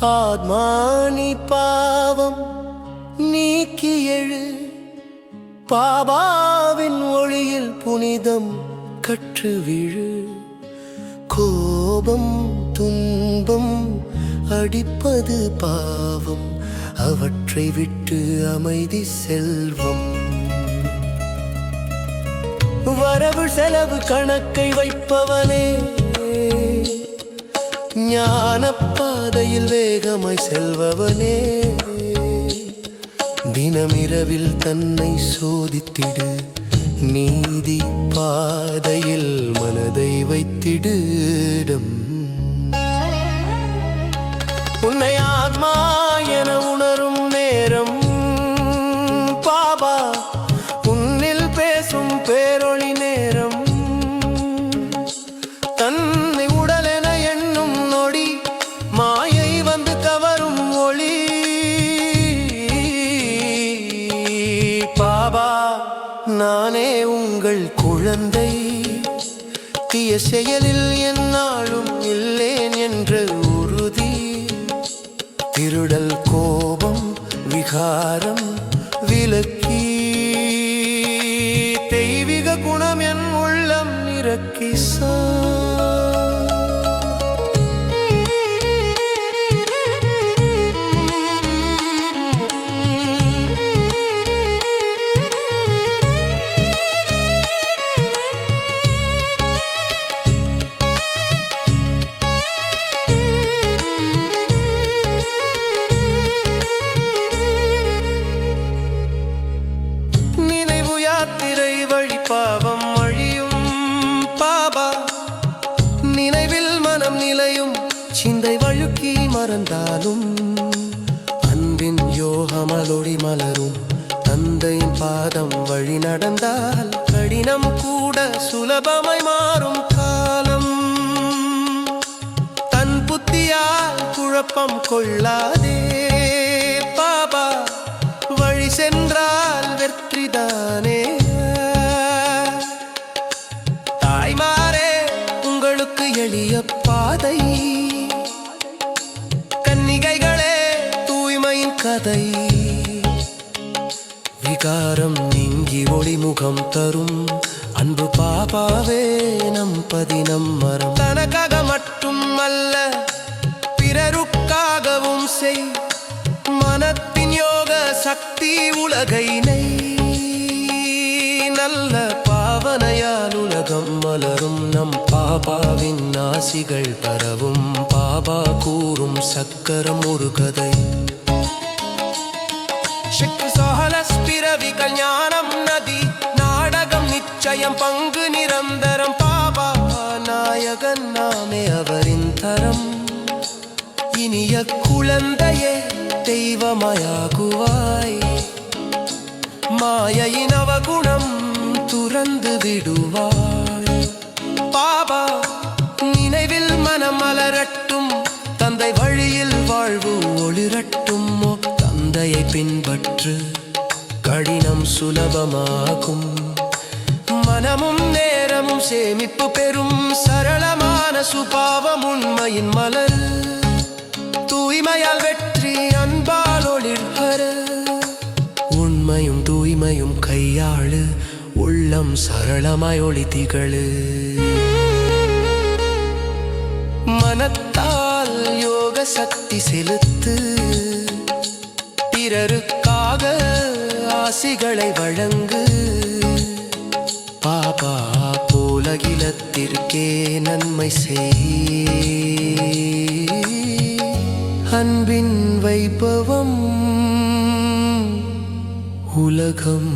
ஆத்மானி பாவம் நீக்கி எழு, பாபாவின் ஒளியில் புனிதம் கற்று விழு. கோபம் துன்பம் அடிப்பது பாவம், அவற்றை விட்டு அமைதி செல்வம். வரவு செலவு கணக்கை வைப்பவனே, ஞான பாதையில் வேகமாய் செல்பவனே, தினமிரவில் தன்னை சோதித்திடு, நீதி பாதையில் மனதை வைத்திடும். உன்னை ஆத்மா என உணரும் நேரம் பாபா உன்னில் பேசும் பேரொளி நேரம். தன்னை உடல் என எண்ணும் நொடி மாயை வந்து கவரும் ஒளி. பாபா நானே உங்கள் குழந்தை, தீய செயலில் என்னாலும் இல்லேன் என்ற உறுதி. திருடல் கோபம் விகாரம் விலக்கி, தெய்வீக குணம் என் உள்ளம் நிரக்கி. பாவம் அழியும் பாபா, நினைவில் மனம் நிலையும், சிந்தை வழுக்கி மறந்தாலும் அன்பின் யோகமலொடி மலரும். தந்தையின் பாதம் வழி நடந்தால் கடினம் கூட சுலபமாய் மாறும் காலம். தன் புத்தியால் குழப்பம் கொள்ளாதே பாபா, வழி சென்றால் வெற்றிதானே. எளிய பாதை, கன்னிகைகளே தூய்மையின் கதை. விகாரம் நீங்கி ஒளிமுகம் தரும் அன்பு பாபாவே நம் பதினம் மரம். தனக்காக மட்டும் அல்ல பிறருக்காகவும் செய், மனத்தின் யோக சக்தி உலகை நெய். நல்ல பாவனையால் உலகம் மலரும், நம் பாபாவின் ஆசிகள் பரவும். பாபா கூறும் சக்கரம் ஒரு கதை, பிறவிகள் ஞானம் நதி, நாடகம் நிச்சயம் பங்கு நிரந்தரம். பாபா நாயகன் நாமே அவரின் தரம். இனிய குழந்தையே தெய்வமயாகுவாய், மாயையின் அவகுணம் துறந்து விடுவாய். பாபா நினைவில் மனம் மலரட்டும், தந்தை வழியில் வாழ்வு ஒளிரட்டும். தந்தையை பின்பற்று, கடினம் சுலபமாகும். மனமும் நேரமும் சேமிப்பு பெறும், சரளமான சுபாவம் உண்மையின் மலர். தூய்மையால் வெற்றி, அன்பால் ஒளிர்கர. உண்மையும் தூய்மையும் கையாளு, உள்ளம் சரளமாய் ஒளி திகழு. மனத்தால் யோக சக்தி செலுத்து, பிறருக்காக ஆசிகளை வழங்கு. பாபா போலகிலத்திற்கே நன்மை செய். அன்பின் வைபவம் உலகம்